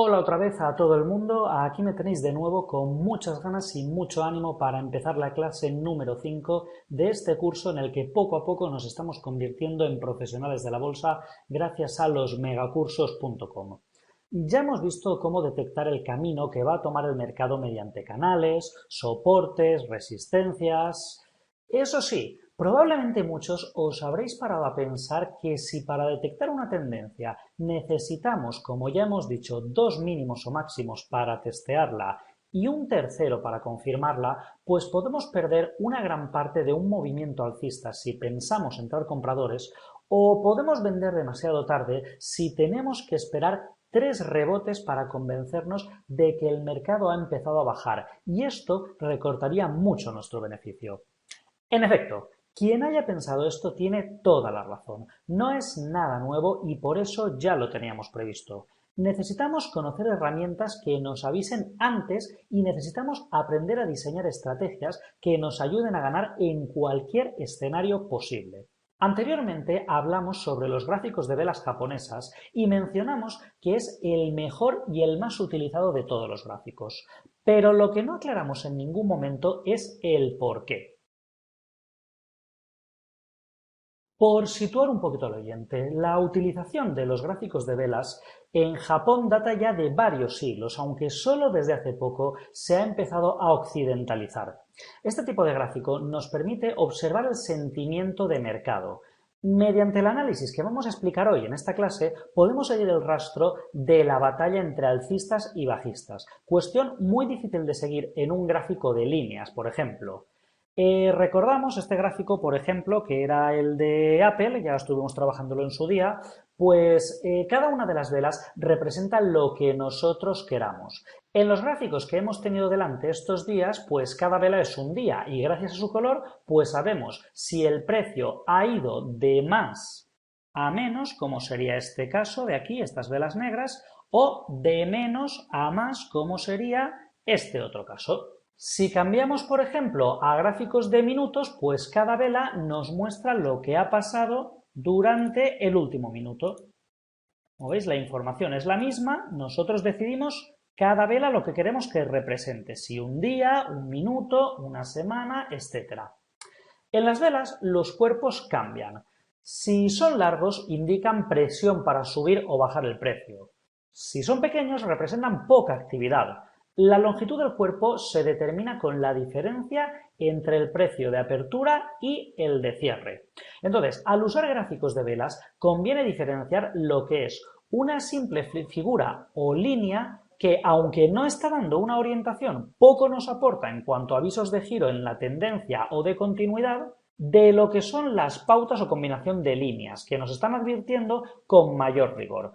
Hola otra vez a todo el mundo, aquí me tenéis de nuevo con muchas ganas y mucho ánimo para empezar la clase número 5 de este curso en el que poco a poco nos estamos convirtiendo en profesionales de la bolsa gracias a los megacursos.com. Ya hemos visto cómo detectar el camino que va a tomar el mercado mediante canales, soportes, resistencias. Eso sí, probablemente muchos os habréis parado a pensar que si para detectar una tendencia necesitamos, como ya hemos dicho, dos mínimos o máximos para testearla y un tercero para confirmarla, pues podemos perder una gran parte de un movimiento alcista si pensamos entrar compradores o podemos vender demasiado tarde si tenemos que esperar tres rebotes para convencernos de que el mercado ha empezado a bajar y esto recortaría mucho nuestro beneficio. En efecto, quien haya pensado esto tiene toda la razón. No es nada nuevo y por eso ya lo teníamos previsto. Necesitamos conocer herramientas que nos avisen antes y necesitamos aprender a diseñar estrategias que nos ayuden a ganar en cualquier escenario posible. Anteriormente hablamos sobre los gráficos de velas japonesas y mencionamos que es el mejor y el más utilizado de todos los gráficos. Pero lo que no aclaramos en ningún momento es el por qué. Por situar un poquito al oyente, la utilización de los gráficos de velas en Japón data ya de varios siglos, aunque solo desde hace poco se ha empezado a occidentalizar. Este tipo de gráfico nos permite observar el sentimiento de mercado. Mediante el análisis que vamos a explicar hoy en esta clase, podemos seguir el rastro de la batalla entre alcistas y bajistas, cuestión muy difícil de seguir en un gráfico de líneas, por ejemplo. Recordamos este gráfico, por ejemplo, que era el de Apple, ya estuvimos trabajándolo en su día, pues cada una de las velas representa lo que nosotros queramos. En los gráficos que hemos tenido delante estos días, pues cada vela es un día y gracias a su color, pues sabemos si el precio ha ido de más a menos, como sería este caso de aquí, estas velas negras, o de menos a más, como sería este otro caso. Si cambiamos, por ejemplo, a gráficos de minutos, pues cada vela nos muestra lo que ha pasado durante el último minuto. Como veis, la información es la misma, nosotros decidimos cada vela lo que queremos que represente, si un día, un minuto, una semana, etc. En las velas los cuerpos cambian. Si son largos indican presión para subir o bajar el precio. Si son pequeños representan poca actividad. La longitud del cuerpo se determina con la diferencia entre el precio de apertura y el de cierre. Entonces, al usar gráficos de velas, conviene diferenciar lo que es una simple figura o línea que, aunque no está dando una orientación, poco nos aporta en cuanto a avisos de giro en la tendencia o de continuidad, de lo que son las pautas o combinación de líneas, que nos están advirtiendo con mayor rigor.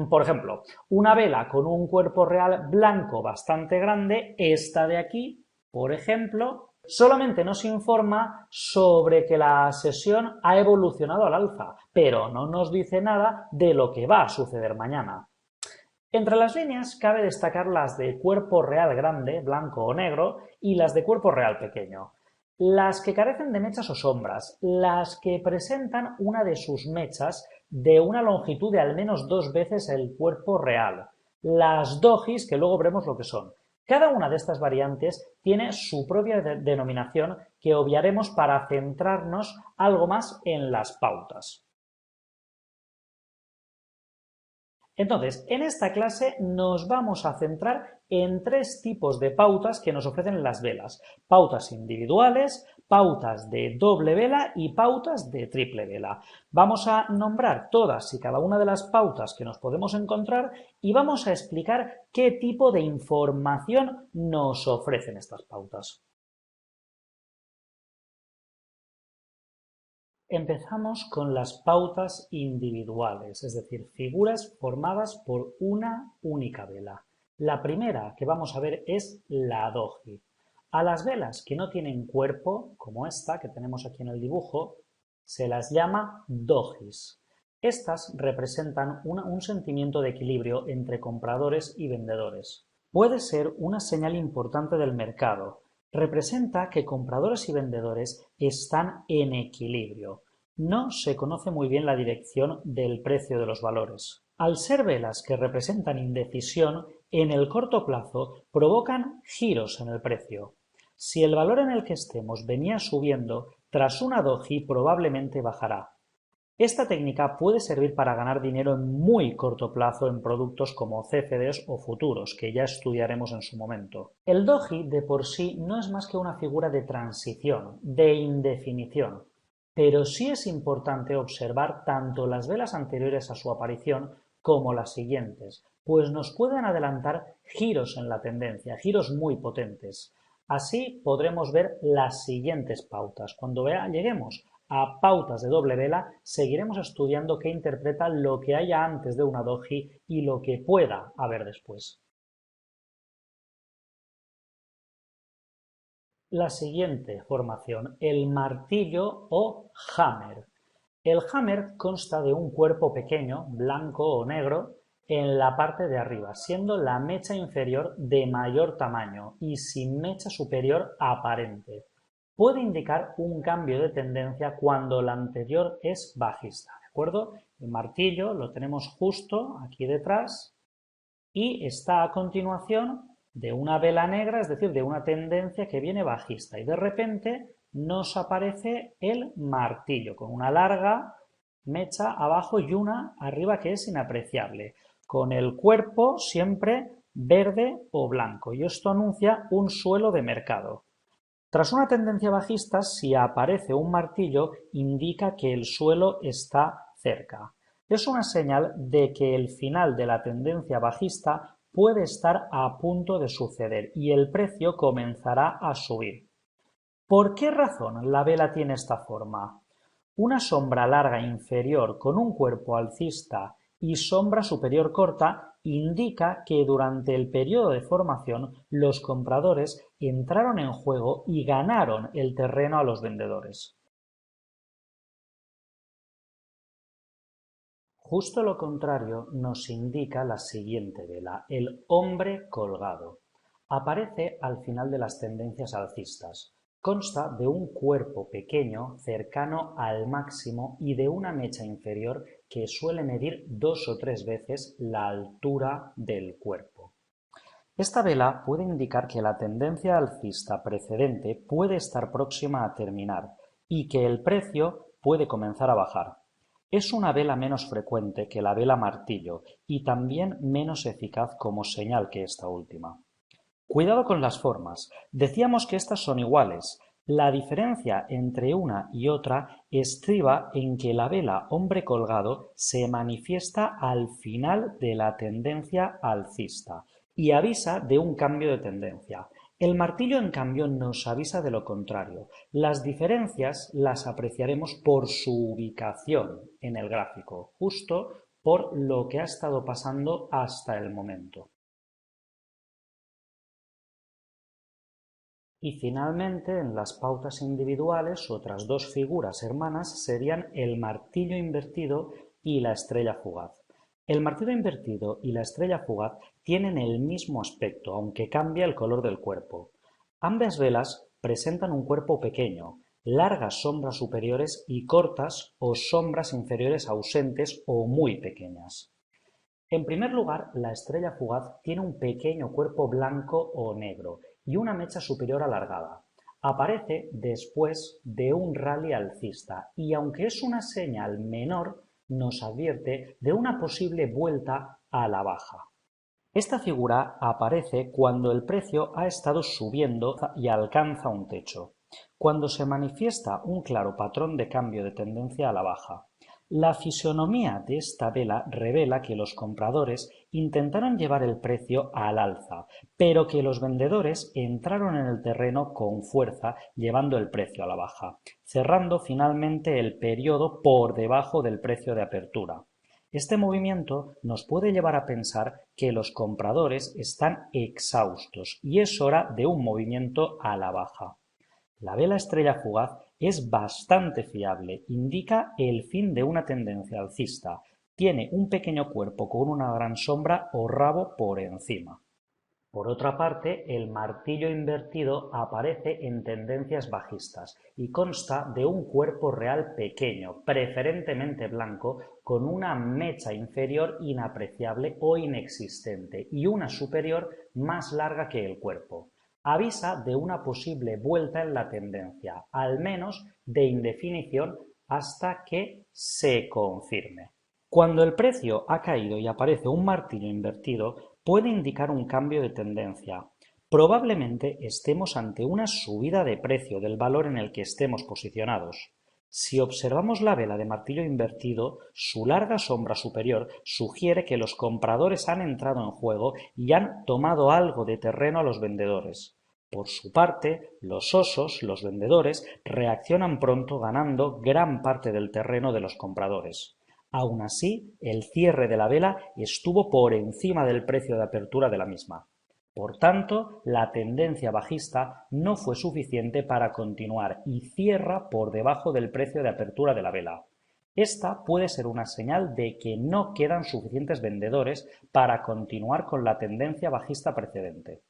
Por ejemplo, una vela con un cuerpo real blanco bastante grande, esta de aquí, por ejemplo, solamente nos informa sobre que la sesión ha evolucionado al alza, pero no nos dice nada de lo que va a suceder mañana. Entre las líneas cabe destacar las de cuerpo real grande, blanco o negro, y las de cuerpo real pequeño. Las que carecen de mechas o sombras, las que presentan una de sus mechas de una longitud de al menos 2 veces el cuerpo real, las dojis, que luego veremos lo que son. Cada una de estas variantes tiene su propia denominación que obviaremos para centrarnos algo más en las pautas. Entonces, en esta clase nos vamos a centrar en tres tipos de pautas que nos ofrecen las velas. Pautas individuales, pautas de doble vela y pautas de triple vela. Vamos a nombrar todas y cada una de las pautas que nos podemos encontrar y vamos a explicar qué tipo de información nos ofrecen estas pautas. Empezamos con las pautas individuales, es decir, figuras formadas por una única vela. La primera que vamos a ver es la doji. A las velas que no tienen cuerpo, como esta que tenemos aquí en el dibujo, se las llama dojis. Estas representan un sentimiento de equilibrio entre compradores y vendedores. Puede ser una señal importante del mercado. Representa que compradores y vendedores están en equilibrio. No se conoce muy bien la dirección del precio de los valores. Al ser velas que representan indecisión, en el corto plazo provocan giros en el precio. Si el valor en el que estemos venía subiendo, tras una doji probablemente bajará. Esta técnica puede servir para ganar dinero en muy corto plazo en productos como CFDs o futuros, que ya estudiaremos en su momento. El doji de por sí no es más que una figura de transición, de indefinición, pero sí es importante observar tanto las velas anteriores a su aparición como las siguientes, pues nos pueden adelantar giros en la tendencia, giros muy potentes. Así podremos ver las siguientes pautas. Cuando lleguemos a pautas de doble vela, seguiremos estudiando qué interpreta lo que haya antes de una doji y lo que pueda haber después. La siguiente formación, el martillo o hammer. El hammer consta de un cuerpo pequeño, blanco o negro, en la parte de arriba, siendo la mecha inferior de mayor tamaño y sin mecha superior aparente. Puede indicar un cambio de tendencia cuando la anterior es bajista, ¿de acuerdo? El martillo lo tenemos justo aquí detrás y está a continuación de una vela negra, es decir, de una tendencia que viene bajista y de repente nos aparece el martillo con una larga mecha abajo y una arriba que es inapreciable, con el cuerpo siempre verde o blanco y esto anuncia un suelo de mercado. Tras una tendencia bajista, si aparece un martillo, indica que el suelo está cerca. Es una señal de que el final de la tendencia bajista puede estar a punto de suceder y el precio comenzará a subir. ¿Por qué razón la vela tiene esta forma? Una sombra larga inferior con un cuerpo alcista y sombra superior corta indica que durante el periodo de formación los compradores entraron en juego y ganaron el terreno a los vendedores. Justo lo contrario nos indica la siguiente vela, el hombre colgado. Aparece al final de las tendencias alcistas. Consta de un cuerpo pequeño cercano al máximo y de una mecha inferior que suele medir 2 o 3 veces la altura del cuerpo. Esta vela puede indicar que la tendencia alcista precedente puede estar próxima a terminar y que el precio puede comenzar a bajar. Es una vela menos frecuente que la vela martillo y también menos eficaz como señal que esta última. Cuidado con las formas. Decíamos que estas son iguales. La diferencia entre una y otra estriba en que la vela hombre colgado se manifiesta al final de la tendencia alcista y avisa de un cambio de tendencia. El martillo, en cambio, nos avisa de lo contrario. Las diferencias las apreciaremos por su ubicación en el gráfico, justo por lo que ha estado pasando hasta el momento. Y finalmente, en las pautas individuales, otras dos figuras hermanas serían el martillo invertido y la estrella fugaz. El martillo invertido y la estrella fugaz tienen el mismo aspecto, aunque cambia el color del cuerpo. Ambas velas presentan un cuerpo pequeño, largas sombras superiores y cortas o sombras inferiores ausentes o muy pequeñas. En primer lugar, la estrella fugaz tiene un pequeño cuerpo blanco o negro y una mecha superior alargada. Aparece después de un rally alcista y aunque es una señal menor, nos advierte de una posible vuelta a la baja. Esta figura aparece cuando el precio ha estado subiendo y alcanza un techo, cuando se manifiesta un claro patrón de cambio de tendencia a la baja. La fisonomía de esta vela revela que los compradores intentaron llevar el precio al alza, pero que los vendedores entraron en el terreno con fuerza llevando el precio a la baja, cerrando finalmente el periodo por debajo del precio de apertura. Este movimiento nos puede llevar a pensar que los compradores están exhaustos y es hora de un movimiento a la baja. La vela estrella fugaz es bastante fiable, indica el fin de una tendencia alcista, tiene un pequeño cuerpo con una gran sombra o rabo por encima. Por otra parte, el martillo invertido aparece en tendencias bajistas y consta de un cuerpo real pequeño, preferentemente blanco, con una mecha inferior inapreciable o inexistente y una superior más larga que el cuerpo. Avisa de una posible vuelta en la tendencia, al menos de indefinición, hasta que se confirme. Cuando el precio ha caído y aparece un martillo invertido, puede indicar un cambio de tendencia. Probablemente estemos ante una subida de precio del valor en el que estemos posicionados. Si observamos la vela de martillo invertido, su larga sombra superior sugiere que los compradores han entrado en juego y han tomado algo de terreno a los vendedores. Por su parte, los osos, los vendedores, reaccionan pronto ganando gran parte del terreno de los compradores. Aun así, el cierre de la vela estuvo por encima del precio de apertura de la misma. Por tanto, la tendencia bajista no fue suficiente para continuar y cierra por debajo del precio de apertura de la vela. Esta puede ser una señal de que no quedan suficientes vendedores para continuar con la tendencia bajista precedente.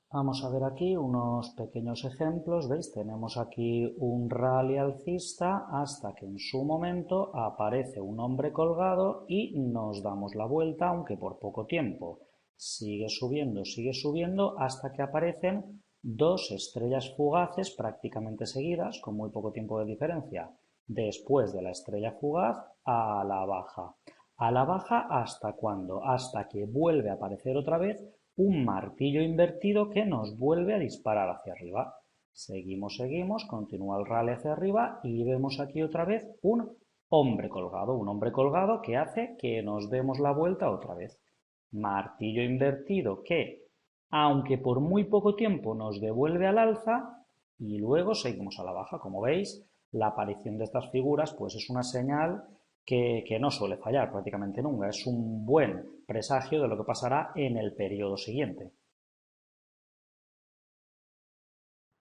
Vamos a ver aquí unos pequeños ejemplos, ¿veis? Tenemos aquí un rally alcista hasta que en su momento aparece un hombre colgado y nos damos la vuelta, aunque por poco tiempo. Sigue subiendo hasta que aparecen dos estrellas fugaces prácticamente seguidas, con muy poco tiempo de diferencia. Después de la estrella fugaz, a la baja. A la baja, ¿hasta cuándo? Hasta que vuelve a aparecer otra vez un martillo invertido que nos vuelve a disparar hacia arriba. Seguimos, continúa el rally hacia arriba y vemos aquí otra vez un hombre colgado que hace que nos demos la vuelta otra vez. Martillo invertido que, aunque por muy poco tiempo nos devuelve al alza y luego seguimos a la baja. Como veis, la aparición de estas figuras pues es una señal que no suele fallar prácticamente nunca. Es un buen presagio de lo que pasará en el periodo siguiente.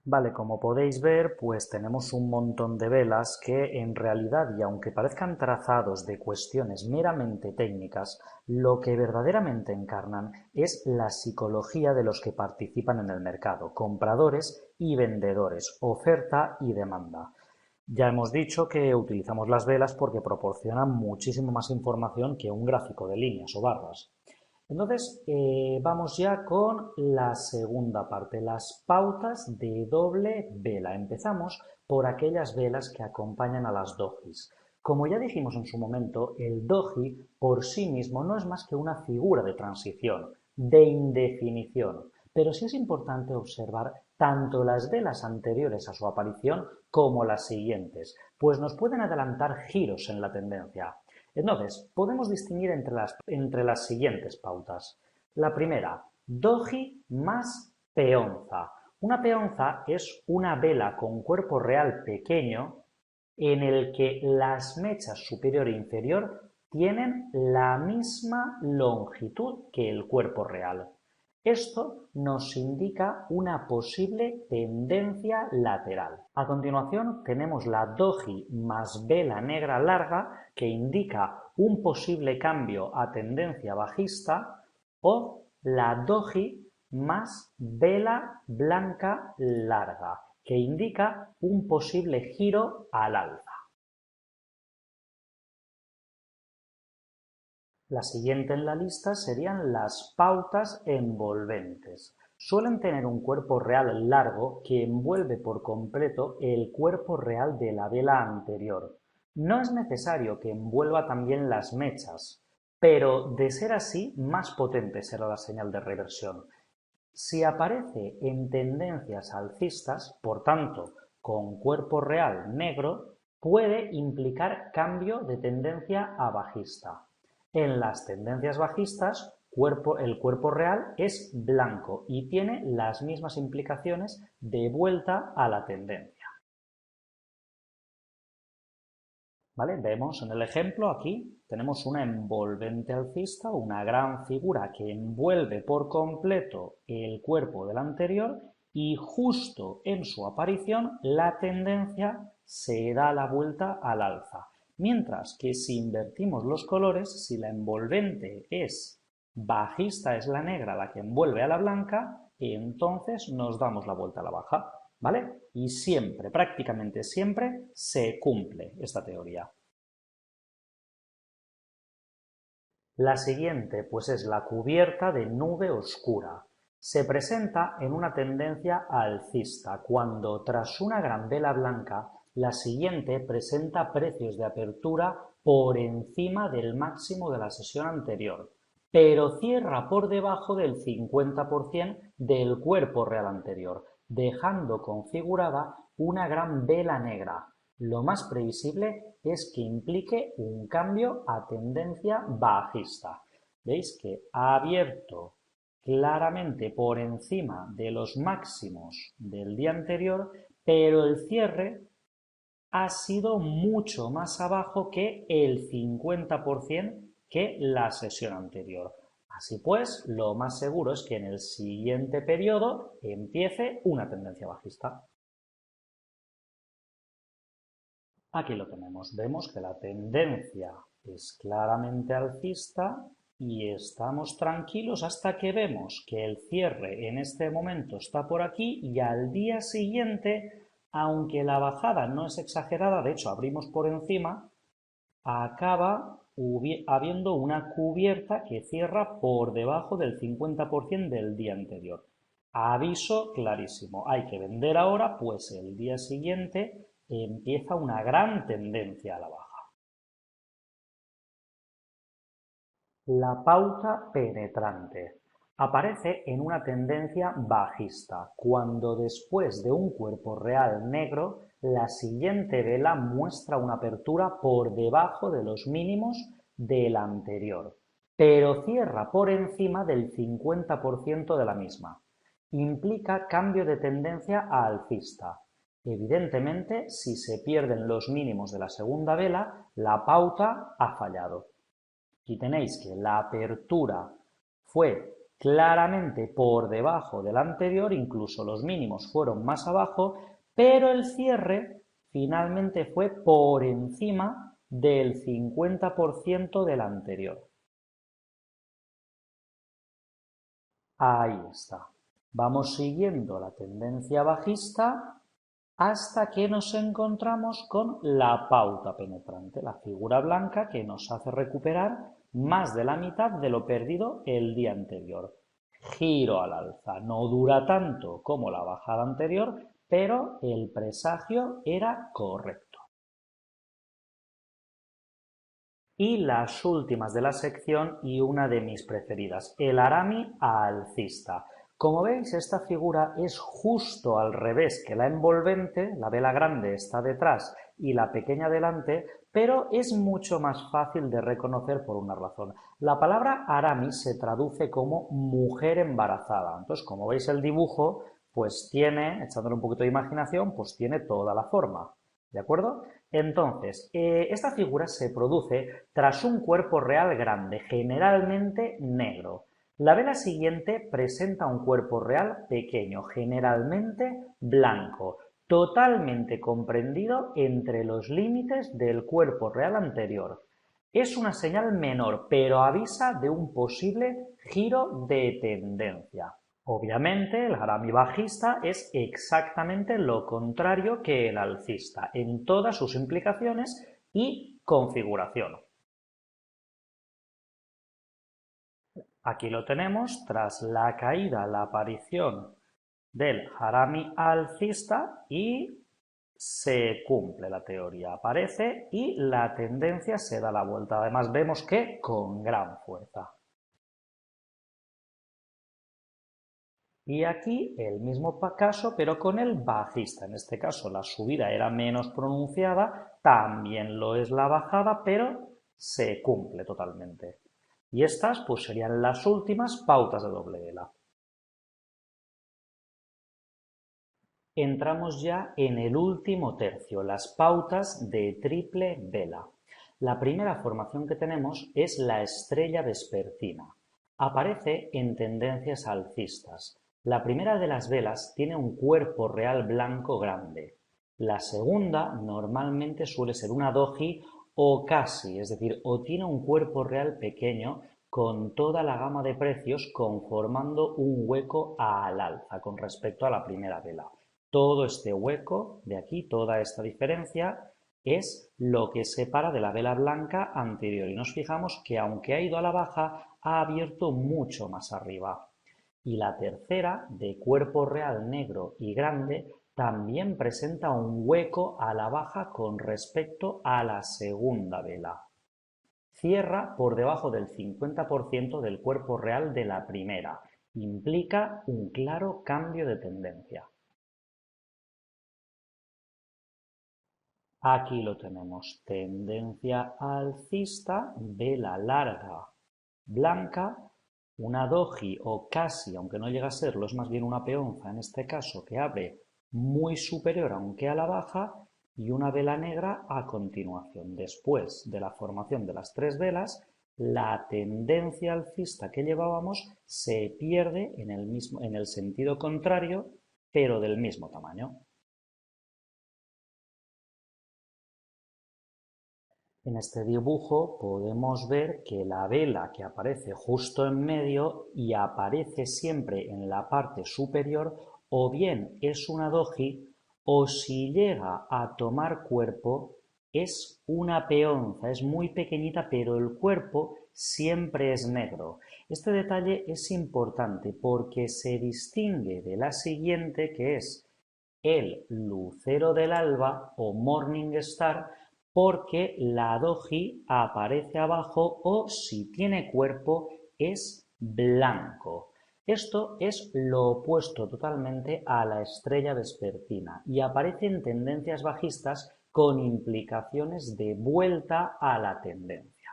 Vale, como podéis ver, pues tenemos un montón de velas que en realidad, y aunque parezcan trazados de cuestiones meramente técnicas, lo que verdaderamente encarnan es la psicología de los que participan en el mercado, compradores y vendedores, oferta y demanda. Ya hemos dicho que utilizamos las velas porque proporcionan muchísimo más información que un gráfico de líneas o barras. Entonces, vamos ya con la segunda parte, las pautas de doble vela. Empezamos por aquellas velas que acompañan a las dojis. Como ya dijimos en su momento, el doji por sí mismo no es más que una figura de transición, de indefinición, pero sí es importante observar tanto las velas anteriores a su aparición como las siguientes, pues nos pueden adelantar giros en la tendencia. Entonces, podemos distinguir entre las siguientes pautas. La primera, doji más peonza. Una peonza es una vela con cuerpo real pequeño en el que las mechas superior e inferior tienen la misma longitud que el cuerpo real. Esto nos indica una posible tendencia lateral. A continuación tenemos la doji más vela negra larga que indica un posible cambio a tendencia bajista, o la doji más vela blanca larga que indica un posible giro al alza. La siguiente en la lista serían las pautas envolventes. Suelen tener un cuerpo real largo que envuelve por completo el cuerpo real de la vela anterior. No es necesario que envuelva también las mechas, pero de ser así, más potente será la señal de reversión. Si aparece en tendencias alcistas, por tanto, con cuerpo real negro, puede implicar cambio de tendencia a bajista. En las tendencias bajistas, el cuerpo real es blanco y tiene las mismas implicaciones de vuelta a la tendencia. ¿Vale? Vemos en el ejemplo aquí, tenemos una envolvente alcista, una gran figura que envuelve por completo el cuerpo del anterior y justo en su aparición la tendencia se da la vuelta al alza. Mientras que si invertimos los colores, si la envolvente es bajista es la negra la que envuelve a la blanca, y entonces nos damos la vuelta a la baja, ¿vale? Y siempre, prácticamente siempre, se cumple esta teoría. La siguiente, pues es la cubierta de nube oscura. Se presenta en una tendencia alcista, cuando tras una gran vela blanca, la siguiente presenta precios de apertura por encima del máximo de la sesión anterior, pero cierra por debajo del 50% del cuerpo real anterior, dejando configurada una gran vela negra. Lo más previsible es que implique un cambio a tendencia bajista. ¿Veis que ha abierto claramente por encima de los máximos del día anterior, pero el cierre ha sido mucho más abajo que el 50% que la sesión anterior? Así pues, lo más seguro es que en el siguiente periodo empiece una tendencia bajista. Aquí lo tenemos. Vemos que la tendencia es claramente alcista y estamos tranquilos hasta que vemos que el cierre en este momento está por aquí y al día siguiente, aunque la bajada no es exagerada, de hecho abrimos por encima, acaba habiendo una cubierta que cierra por debajo del 50% del día anterior. Aviso clarísimo, hay que vender ahora, pues el día siguiente empieza una gran tendencia a la baja. La pauta penetrante aparece en una tendencia bajista, cuando después de un cuerpo real negro, la siguiente vela muestra una apertura por debajo de los mínimos del anterior, pero cierra por encima del 50% de la misma. Implica cambio de tendencia a alcista. Evidentemente, si se pierden los mínimos de la segunda vela, la pauta ha fallado. Aquí tenéis que la apertura fue claramente por debajo del anterior, incluso los mínimos fueron más abajo, pero el cierre finalmente fue por encima del 50% del anterior. Ahí está. Vamos siguiendo la tendencia bajista hasta que nos encontramos con la pauta penetrante, la figura blanca que nos hace recuperar más de la mitad de lo perdido el día anterior. Giro al alza, no dura tanto como la bajada anterior, pero el presagio era correcto. Y las últimas de la sección y una de mis preferidas, el Harami alcista. Como veis, esta figura es justo al revés que la envolvente, la vela grande está detrás y la pequeña delante, pero es mucho más fácil de reconocer por una razón. La palabra Harami se traduce como mujer embarazada. Entonces, como veis el dibujo, pues tiene, echándole un poquito de imaginación, pues tiene toda la forma. ¿De acuerdo? Entonces, esta figura se produce tras un cuerpo real grande, generalmente negro. La vela siguiente presenta un cuerpo real pequeño, generalmente blanco, totalmente comprendido entre los límites del cuerpo real anterior. Es una señal menor, pero avisa de un posible giro de tendencia. Obviamente, el Harami bajista es exactamente lo contrario que el alcista en todas sus implicaciones y configuración. Aquí lo tenemos, tras la caída, la aparición del Harami alcista y se cumple la teoría, aparece y la tendencia se da la vuelta. Además vemos que con gran fuerza. Y aquí el mismo caso, pero con el bajista. En este caso la subida era menos pronunciada, también lo es la bajada, pero se cumple totalmente. Y estas pues serían las últimas pautas de doble vela. Entramos ya en el último tercio, las pautas de triple vela. La primera formación que tenemos es la estrella vespertina. Aparece en tendencias alcistas. La primera de las velas tiene un cuerpo real blanco grande. La segunda normalmente suele ser una doji o casi, es decir, o tiene un cuerpo real pequeño con toda la gama de precios conformando un hueco al alza con respecto a la primera vela. Todo este hueco de aquí, toda esta diferencia, es lo que separa de la vela blanca anterior. Y nos fijamos que aunque ha ido a la baja, ha abierto mucho más arriba. Y la tercera, de cuerpo real negro y grande, también presenta un hueco a la baja con respecto a la segunda vela. Cierra por debajo del 50% del cuerpo real de la primera. Implica un claro cambio de tendencia. Aquí lo tenemos, tendencia alcista, vela larga blanca, una doji o casi, aunque no llega a serlo, es más bien una peonza en este caso, que abre muy superior aunque a la baja, y una vela negra a continuación. Después de la formación de las tres velas, la tendencia alcista que llevábamos se pierde en el sentido contrario, pero del mismo tamaño. En este dibujo podemos ver que la vela que aparece justo en medio y aparece siempre en la parte superior o bien es una doji o si llega a tomar cuerpo es una peonza, es muy pequeñita pero el cuerpo siempre es negro. Este detalle es importante porque se distingue de la siguiente que es el lucero del alba o morning star porque la doji aparece abajo o si tiene cuerpo es blanco. Esto es lo opuesto totalmente a la estrella vespertina y aparece en tendencias bajistas con implicaciones de vuelta a la tendencia.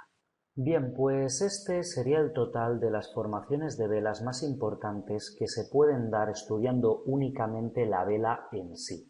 Bien, pues este sería el total de las formaciones de velas más importantes que se pueden dar estudiando únicamente la vela en sí.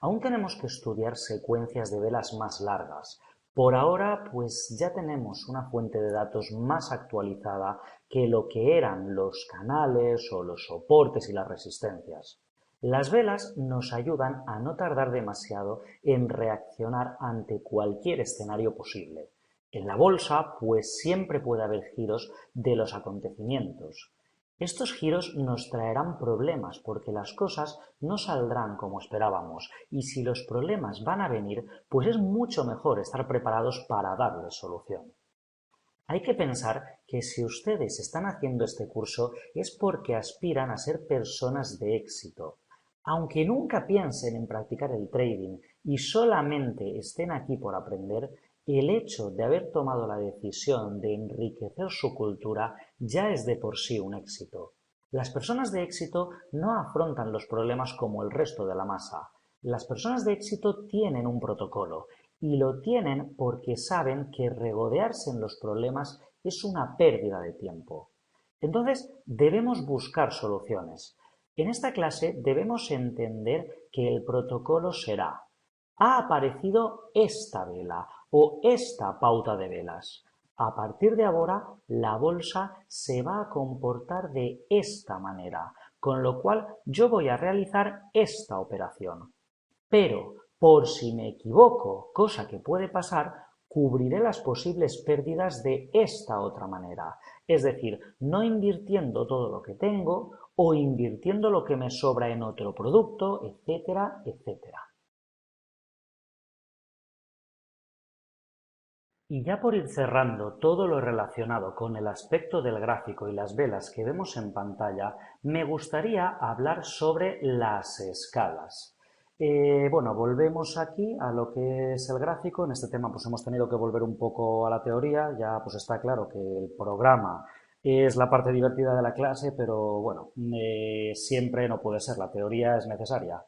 Aún tenemos que estudiar secuencias de velas más largas. Por ahora, pues ya tenemos una fuente de datos más actualizada que lo que eran los canales o los soportes y las resistencias. Las velas nos ayudan a no tardar demasiado en reaccionar ante cualquier escenario posible. En la bolsa, pues siempre puede haber giros de los acontecimientos. Estos giros nos traerán problemas porque las cosas no saldrán como esperábamos y si los problemas van a venir, pues es mucho mejor estar preparados para darles solución. Hay que pensar que si ustedes están haciendo este curso es porque aspiran a ser personas de éxito. Aunque nunca piensen en practicar el trading y solamente estén aquí por aprender, el hecho de haber tomado la decisión de enriquecer su cultura ya es de por sí un éxito. Las personas de éxito no afrontan los problemas como el resto de la masa. Las personas de éxito tienen un protocolo y lo tienen porque saben que regodearse en los problemas es una pérdida de tiempo. Entonces debemos buscar soluciones. En esta clase debemos entender que el protocolo será: ha aparecido esta vela o esta pauta de velas. A partir de ahora, la bolsa se va a comportar de esta manera, con lo cual yo voy a realizar esta operación. Pero, por si me equivoco, cosa que puede pasar, cubriré las posibles pérdidas de esta otra manera, es decir, no invirtiendo todo lo que tengo o invirtiendo lo que me sobra en otro producto, etcétera, etcétera. Y ya por ir cerrando todo lo relacionado con el aspecto del gráfico y las velas que vemos en pantalla, me gustaría hablar sobre las escalas. Bueno, volvemos aquí a lo que es el gráfico. En este tema pues hemos tenido que volver un poco a la teoría. Ya pues está claro que el programa es la parte divertida de la clase, pero bueno, siempre no puede ser. La teoría es necesaria.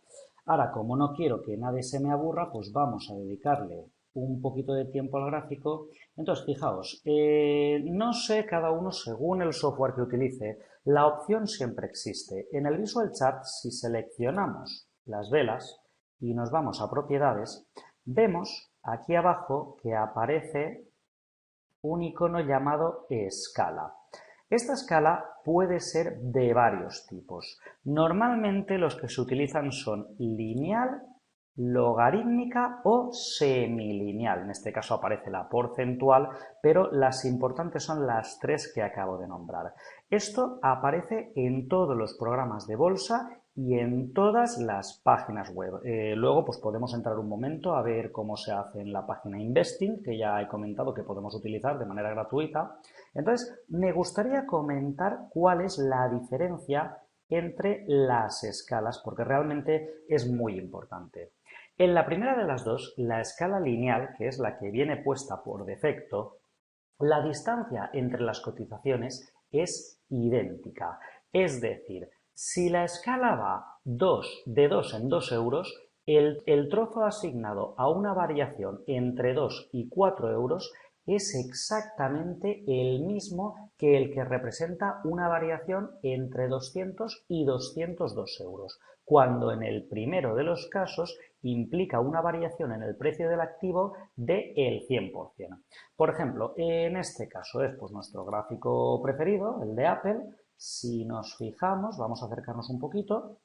Ahora, como no quiero que nadie se me aburra, pues vamos a dedicarle un poquito de tiempo al gráfico. Entonces, fijaos, no sé cada uno según el software que utilice, la opción siempre existe. En el Visual Chart, si seleccionamos las velas y nos vamos a propiedades, vemos aquí abajo que aparece un icono llamado escala. Esta escala puede ser de varios tipos. Normalmente los que se utilizan son lineal, logarítmica o semilineal. En este caso aparece la porcentual, pero las importantes son las tres que acabo de nombrar. Esto aparece en todos los programas de bolsa y en todas las páginas web. Luego pues podemos entrar un momento a ver cómo se hace en la página Investing, que ya he comentado que podemos utilizar de manera gratuita. Entonces, me gustaría comentar cuál es la diferencia entre las escalas, porque realmente es muy importante. En la primera de las dos, la escala lineal, que es la que viene puesta por defecto, la distancia entre las cotizaciones es idéntica. Es decir, si la escala va de 2 en 2 euros, el trozo asignado a una variación entre 2 y 4 euros es exactamente el mismo que el que representa una variación entre 200 y 202 euros, cuando en el primero de los casos implica una variación en el precio del activo del 100%. Por ejemplo, en este caso es pues, nuestro gráfico preferido, el de Apple. Si nos fijamos, vamos a acercarnos un poquito,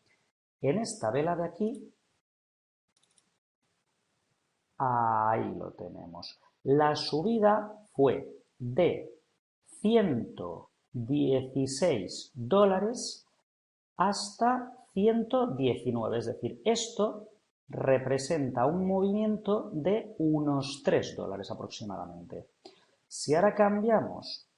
en esta vela de aquí, ahí lo tenemos. La subida fue de 116 dólares hasta 119, es decir, esto representa un movimiento de unos 3 dólares aproximadamente. Si ahora cambiamos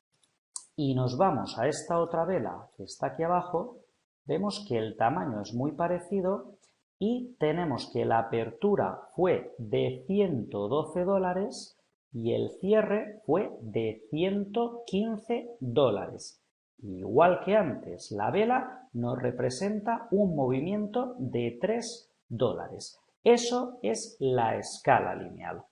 y nos vamos a esta otra vela que está aquí abajo, vemos que el tamaño es muy parecido y tenemos que la apertura fue de 112 dólares y el cierre fue de 115 dólares. Igual que antes, la vela nos representa un movimiento de 3 dólares. Eso es la escala lineal.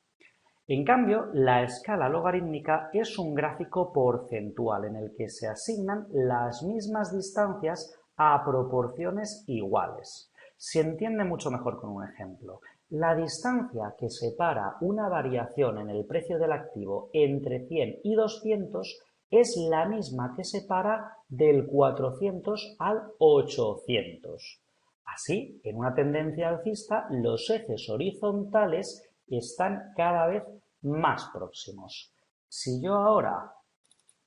En cambio, la escala logarítmica es un gráfico porcentual en el que se asignan las mismas distancias a proporciones iguales. Se entiende mucho mejor con un ejemplo. La distancia que separa una variación en el precio del activo entre 100 y 200 es la misma que separa del 400 al 800. Así, en una tendencia alcista, los ejes horizontales están cada vez más próximos. Si yo ahora,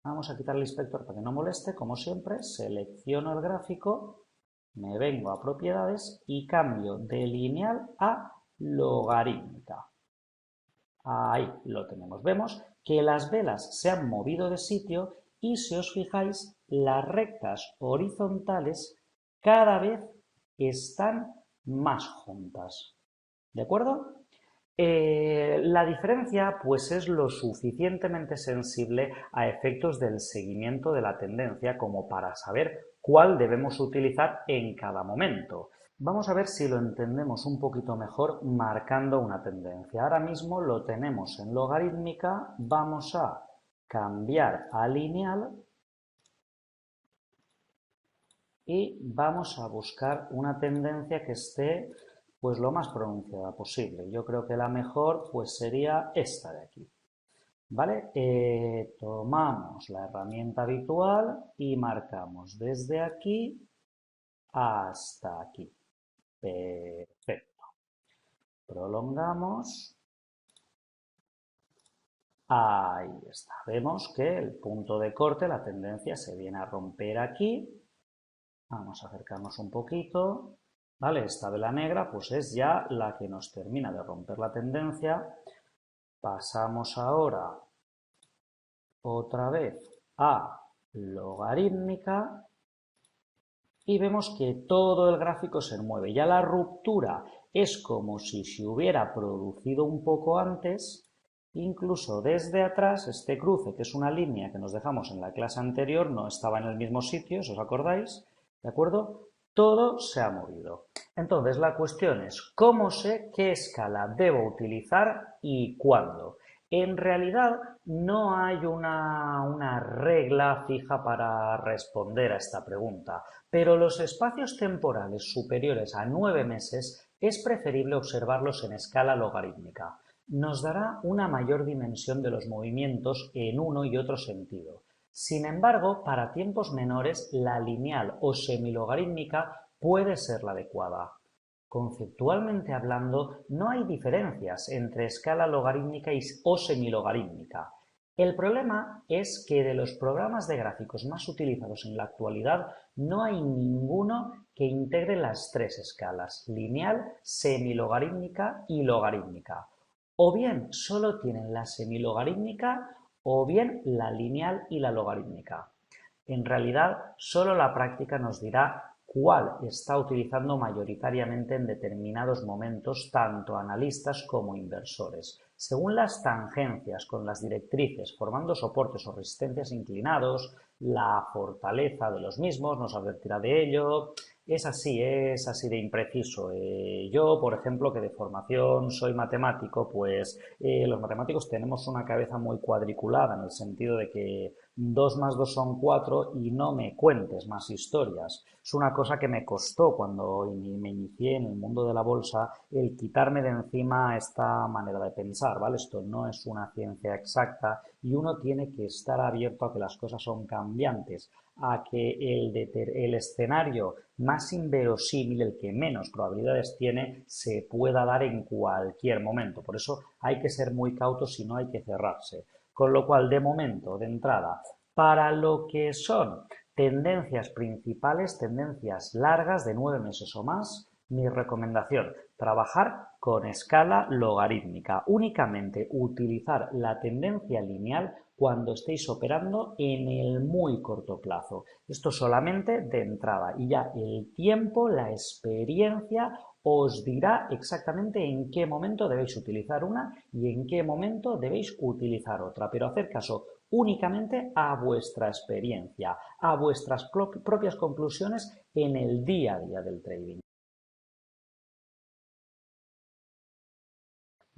vamos a quitar el inspector para que no moleste, como siempre, selecciono el gráfico, me vengo a propiedades y cambio de lineal a logarítmica. Ahí lo tenemos. Vemos que las velas se han movido de sitio y si os fijáis, las rectas horizontales cada vez están más juntas. ¿De acuerdo? La diferencia pues es lo suficientemente sensible a efectos del seguimiento de la tendencia como para saber cuál debemos utilizar en cada momento. Vamos a ver si lo entendemos un poquito mejor marcando una tendencia. Ahora mismo lo tenemos en logarítmica, vamos a cambiar a lineal y vamos a buscar una tendencia que esté pues lo más pronunciada posible. Yo creo que la mejor pues sería esta de aquí. ¿Vale? Tomamos la herramienta habitual y marcamos desde aquí hasta aquí. Perfecto. Prolongamos. Ahí está. Vemos que el punto de corte, la tendencia se viene a romper aquí. Vamos a acercarnos un poquito. ¿Vale? Esta vela negra pues es ya la que nos termina de romper la tendencia. Pasamos ahora otra vez a logarítmica y vemos que todo el gráfico se mueve. Ya la ruptura es como si se hubiera producido un poco antes. Incluso desde atrás, este cruce, que es una línea que nos dejamos en la clase anterior, no estaba en el mismo sitio, si os acordáis, ¿de acuerdo? Todo se ha movido. Entonces, la cuestión es, ¿cómo sé qué escala debo utilizar y cuándo? En realidad, no hay una regla fija para responder a esta pregunta, pero los espacios temporales superiores a 9 meses es preferible observarlos en escala logarítmica. Nos dará una mayor dimensión de los movimientos en uno y otro sentido. Sin embargo, para tiempos menores, la lineal o semilogarítmica puede ser la adecuada. Conceptualmente hablando, no hay diferencias entre escala logarítmica o semilogarítmica. El problema es que de los programas de gráficos más utilizados en la actualidad no hay ninguno que integre las tres escalas, lineal, semilogarítmica y logarítmica. O bien solo tienen la semilogarítmica o bien la lineal y la logarítmica. En realidad, solo la práctica nos dirá cuál está utilizando mayoritariamente en determinados momentos tanto analistas como inversores. Según las tangencias con las directrices formando soportes o resistencias inclinados, la fortaleza de los mismos nos advertirá de ello. Es así de impreciso. Yo, por ejemplo, que de formación soy matemático, pues los matemáticos tenemos una cabeza muy cuadriculada en el sentido de que 2 más 2 son 4 y no me cuentes más historias. Es una cosa que me costó cuando me inicié en el mundo de la bolsa el quitarme de encima esta manera de pensar, ¿vale? Esto no es una ciencia exacta y uno tiene que estar abierto a que las cosas son cambiantes, a que el escenario más inverosímil, el que menos probabilidades tiene, se pueda dar en cualquier momento. Por eso hay que ser muy cautos y no hay que cerrarse. Con lo cual, de momento, de entrada, para lo que son tendencias principales, tendencias largas de 9 meses o más, mi recomendación, trabajar con escala logarítmica. Únicamente utilizar la tendencia lineal cuando estéis operando en el muy corto plazo. Esto solamente de entrada y ya el tiempo, la experiencia os dirá exactamente en qué momento debéis utilizar una y en qué momento debéis utilizar otra, pero hacer caso únicamente a vuestra experiencia, a vuestras propias conclusiones en el día a día del trading.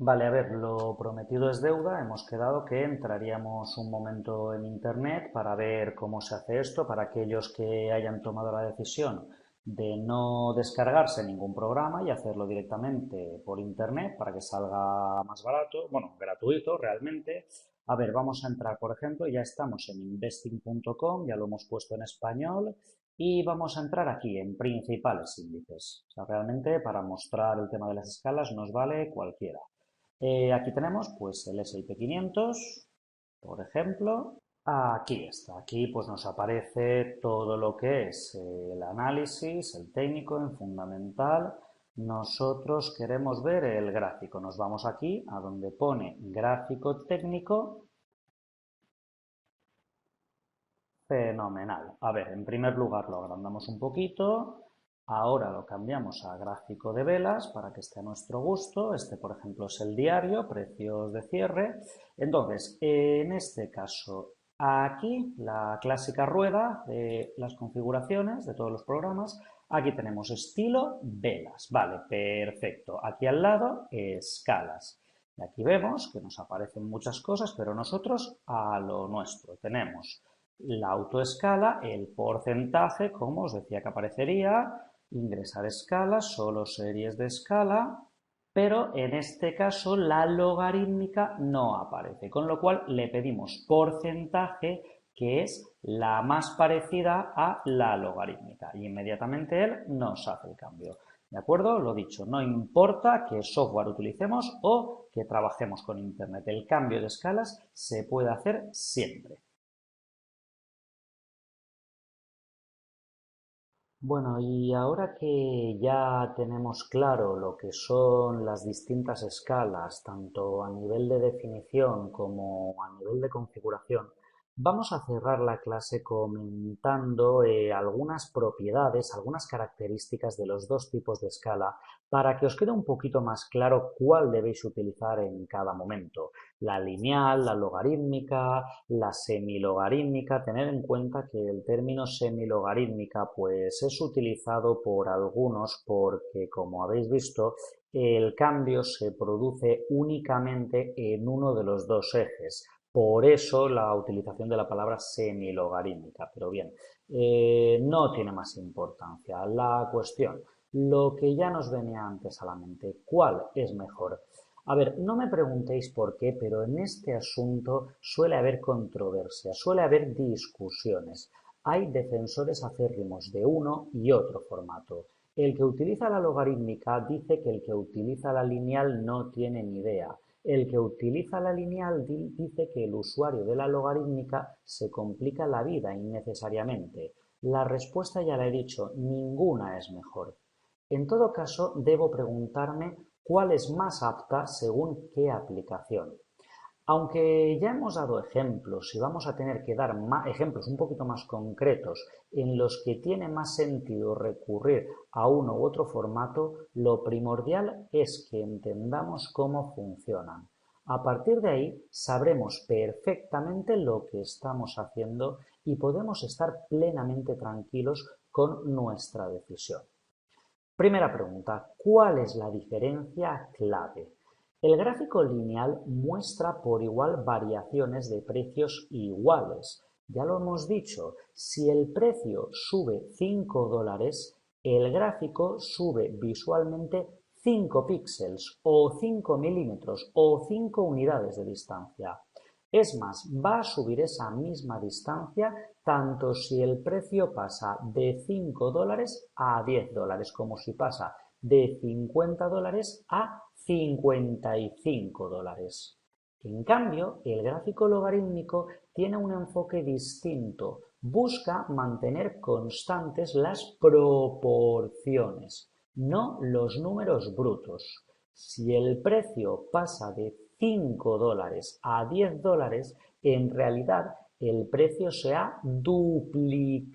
Vale, a ver, lo prometido es deuda. Hemos quedado que entraríamos un momento en Internet para ver cómo se hace esto, para aquellos que hayan tomado la decisión de no descargarse ningún programa y hacerlo directamente por Internet para que salga más barato, bueno, gratuito realmente. A ver, vamos a entrar, por ejemplo, ya estamos en investing.com, ya lo hemos puesto en español y vamos a entrar aquí en principales índices. O sea, realmente para mostrar el tema de las escalas nos vale cualquiera. Aquí tenemos pues el S&P 500, por ejemplo. Aquí está. Aquí pues nos aparece todo lo que es el análisis, el técnico, en fundamental. Nosotros queremos ver el gráfico. Nos vamos aquí a donde pone gráfico técnico. Fenomenal. A ver, en primer lugar lo agrandamos un poquito. Ahora lo cambiamos a gráfico de velas para que esté a nuestro gusto. Este, por ejemplo, es el diario, precios de cierre. Entonces, en este caso, aquí la clásica rueda de las configuraciones de todos los programas. Aquí tenemos estilo velas. Vale, perfecto. Aquí al lado, escalas. Y aquí vemos que nos aparecen muchas cosas, pero nosotros a lo nuestro. Tenemos la autoescala, el porcentaje, como os decía que aparecería, ingresar escala, solo series de escala, pero en este caso la logarítmica no aparece, con lo cual le pedimos porcentaje, que es la más parecida a la logarítmica, y inmediatamente él nos hace el cambio. ¿De acuerdo? Lo dicho, no importa qué software utilicemos o que trabajemos con Internet, el cambio de escalas se puede hacer siempre. Bueno, y ahora que ya tenemos claro lo que son las distintas escalas, tanto a nivel de definición como a nivel de configuración, vamos a cerrar la clase comentando algunas propiedades, algunas características de los dos tipos de escala para que os quede un poquito más claro cuál debéis utilizar en cada momento. La lineal, la logarítmica, la semilogarítmica. Tener en cuenta que el término semilogarítmica pues es utilizado por algunos porque, como habéis visto, el cambio se produce únicamente en uno de los dos ejes. Por eso la utilización de la palabra semilogarítmica. Pero bien, no tiene más importancia. La cuestión, lo que ya nos venía antes a la mente, ¿cuál es mejor? A ver, no me preguntéis por qué, pero en este asunto suele haber controversia, suele haber discusiones. Hay defensores acérrimos de uno y otro formato. El que utiliza la logarítmica dice que el que utiliza la lineal no tiene ni idea. El que utiliza la lineal dice que el usuario de la logarítmica se complica la vida innecesariamente. La respuesta ya la he dicho, ninguna es mejor. En todo caso, debo preguntarme cuál es más apta según qué aplicación. Aunque ya hemos dado ejemplos y vamos a tener que dar ejemplos un poquito más concretos en los que tiene más sentido recurrir a uno u otro formato, lo primordial es que entendamos cómo funcionan. A partir de ahí sabremos perfectamente lo que estamos haciendo y podemos estar plenamente tranquilos con nuestra decisión. Primera pregunta, ¿cuál es la diferencia clave? El gráfico lineal muestra por igual variaciones de precios iguales. Ya lo hemos dicho, si el precio sube 5 dólares, el gráfico sube visualmente 5 píxeles o 5 milímetros o 5 unidades de distancia. Es más, va a subir esa misma distancia tanto si el precio pasa de 5 dólares a 10 dólares, como si pasa de 50 dólares a 55 dólares. En cambio, el gráfico logarítmico tiene un enfoque distinto. Busca mantener constantes las proporciones, no los números brutos. Si el precio pasa de 5 dólares a 10 dólares, en realidad el precio se ha duplicado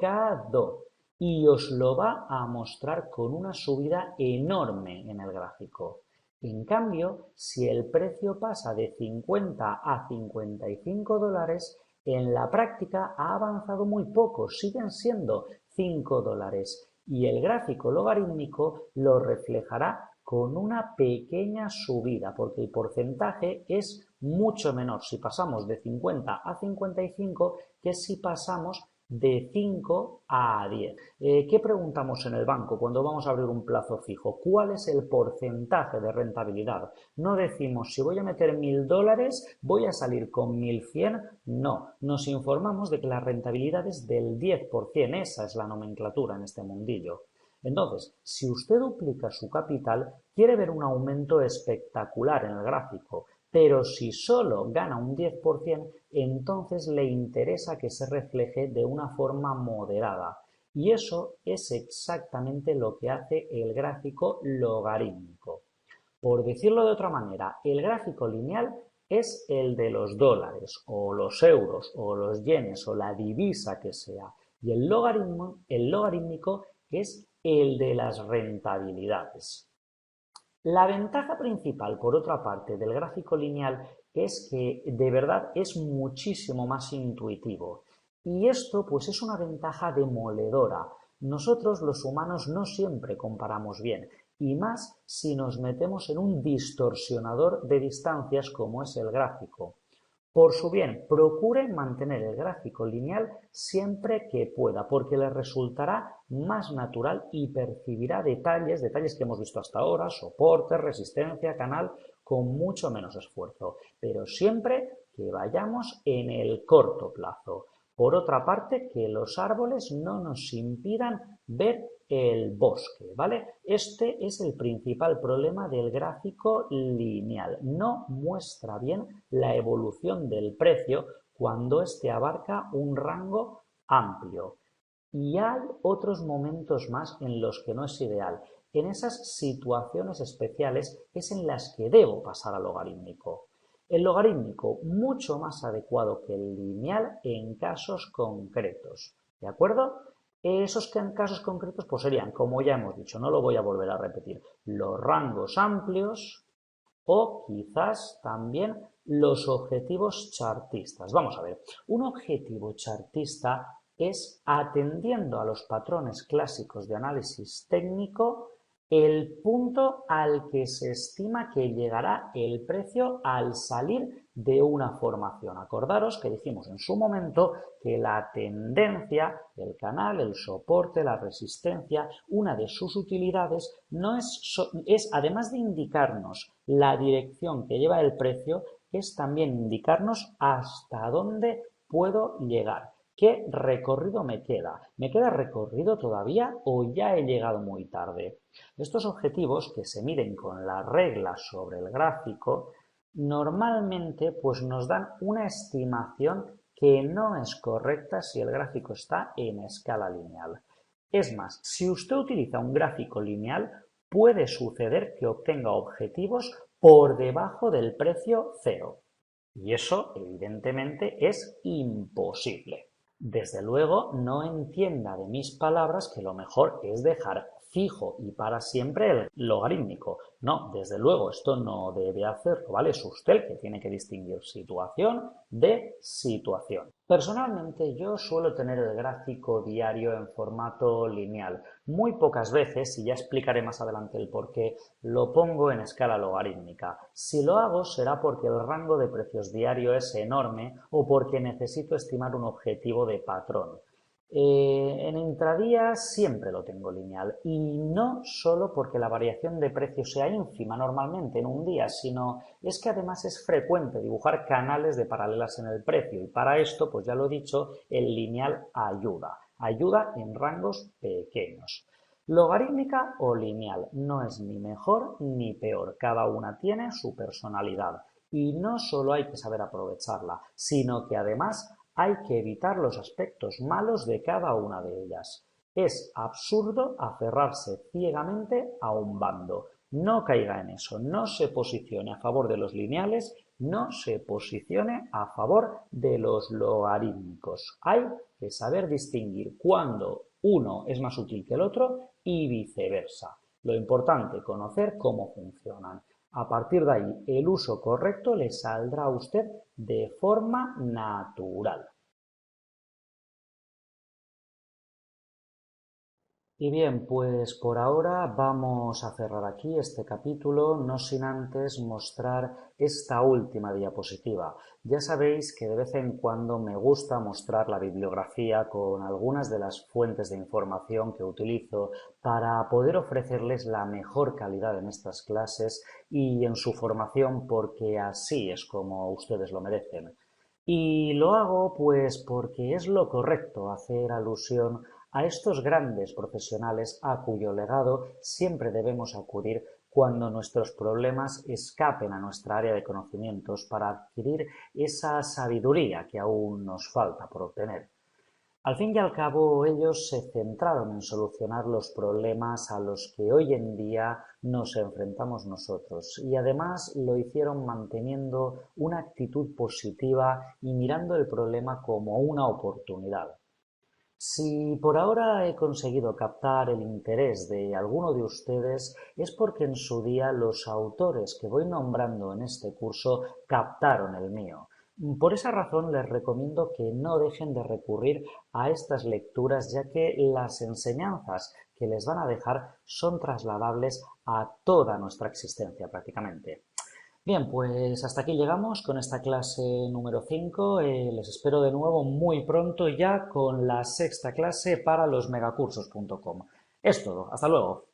y os lo va a mostrar con una subida enorme en el gráfico. En cambio, si el precio pasa de 50 a 55 dólares, en la práctica ha avanzado muy poco, siguen siendo 5 dólares y el gráfico logarítmico lo reflejará con una pequeña subida, porque el porcentaje es mucho menor si pasamos de 50 a 55 que si pasamos de 5 a 10. ¿Qué preguntamos en el banco cuando vamos a abrir un plazo fijo? ¿Cuál es el porcentaje de rentabilidad? No decimos, si voy a meter 1.000 dólares, voy a salir con 1.100. No, nos informamos de que la rentabilidad es del 10%. Esa es la nomenclatura en este mundillo. Entonces, si usted duplica su capital, quiere ver un aumento espectacular en el gráfico, pero si solo gana un 10%, entonces le interesa que se refleje de una forma moderada. Y eso es exactamente lo que hace el gráfico logarítmico. Por decirlo de otra manera, el gráfico lineal es el de los dólares, o los euros, o los yenes, o la divisa que sea. Y el logarítmico es el de las rentabilidades. La ventaja principal, por otra parte, del gráfico lineal es que de verdad es muchísimo más intuitivo. Y esto pues es una ventaja demoledora. Nosotros los humanos no siempre comparamos bien, y más si nos metemos en un distorsionador de distancias como es el gráfico. Por su bien, procure mantener el gráfico lineal siempre que pueda, porque le resultará más natural y percibirá detalles que hemos visto hasta ahora, soporte, resistencia, canal, con mucho menos esfuerzo, pero siempre que vayamos en el corto plazo. Por otra parte, que los árboles no nos impidan ver el bosque, ¿vale? Este es el principal problema del gráfico lineal. No muestra bien la evolución del precio cuando éste abarca un rango amplio. Y hay otros momentos más en los que no es ideal. En esas situaciones especiales es en las que debo pasar al logarítmico. El logarítmico mucho más adecuado que el lineal en casos concretos. ¿De acuerdo? Esos casos concretos pues serían, como ya hemos dicho, no lo voy a volver a repetir, los rangos amplios o quizás también los objetivos chartistas. Vamos a ver, un objetivo chartista es, atendiendo a los patrones clásicos de análisis técnico, el punto al que se estima que llegará el precio al salir de una formación. Acordaros que dijimos en su momento que la tendencia, el canal, el soporte, la resistencia, una de sus utilidades no es además de indicarnos la dirección que lleva el precio, es también indicarnos hasta dónde puedo llegar. ¿Qué recorrido me queda? ¿Me queda recorrido todavía o ya he llegado muy tarde? Estos objetivos que se miden con la regla sobre el gráfico normalmente pues nos dan una estimación que no es correcta si el gráfico está en escala lineal. Es más, si usted utiliza un gráfico lineal, puede suceder que obtenga objetivos por debajo del precio cero. Y eso, evidentemente, es imposible. Desde luego, no entienda de mis palabras que lo mejor es dejar fijo y para siempre el logarítmico. No, desde luego, esto no debe hacerlo, ¿vale? Es usted el que tiene que distinguir situación de situación. Personalmente, yo suelo tener el gráfico diario en formato lineal. Muy pocas veces, y ya explicaré más adelante el por qué, lo pongo en escala logarítmica. Si lo hago será porque el rango de precios diario es enorme o porque necesito estimar un objetivo de patrón. En intradía siempre lo tengo lineal y no solo porque la variación de precios sea ínfima normalmente en un día, sino es que además es frecuente dibujar canales de paralelas en el precio y para esto, pues ya lo he dicho, el lineal ayuda en rangos pequeños. Logarítmica o lineal no es ni mejor ni peor, cada una tiene su personalidad y no solo hay que saber aprovecharla, sino que además hay que evitar los aspectos malos de cada una de ellas. Es absurdo aferrarse ciegamente a un bando. No caiga en eso, no se posicione a favor de los lineales, no se posicione a favor de los logarítmicos. Hay que saber distinguir cuándo uno es más útil que el otro y viceversa. Lo importante es conocer cómo funcionan. A partir de ahí, el uso correcto le saldrá a usted de forma natural. Y bien, pues por ahora vamos a cerrar aquí este capítulo, no sin antes mostrar esta última diapositiva. Ya sabéis que de vez en cuando me gusta mostrar la bibliografía con algunas de las fuentes de información que utilizo para poder ofrecerles la mejor calidad en estas clases y en su formación porque así es como ustedes lo merecen. Y lo hago pues porque es lo correcto hacer alusión a estos grandes profesionales a cuyo legado siempre debemos acudir cuando nuestros problemas escapen a nuestra área de conocimientos para adquirir esa sabiduría que aún nos falta por obtener. Al fin y al cabo, ellos se centraron en solucionar los problemas a los que hoy en día nos enfrentamos nosotros y además lo hicieron manteniendo una actitud positiva y mirando el problema como una oportunidad. Si por ahora he conseguido captar el interés de alguno de ustedes es porque en su día los autores que voy nombrando en este curso captaron el mío. Por esa razón les recomiendo que no dejen de recurrir a estas lecturas ya que las enseñanzas que les van a dejar son trasladables a toda nuestra existencia prácticamente. Bien, pues hasta aquí llegamos con esta clase número 5. Les espero de nuevo muy pronto ya con la sexta clase para los megacursos.com. Es todo. Hasta luego.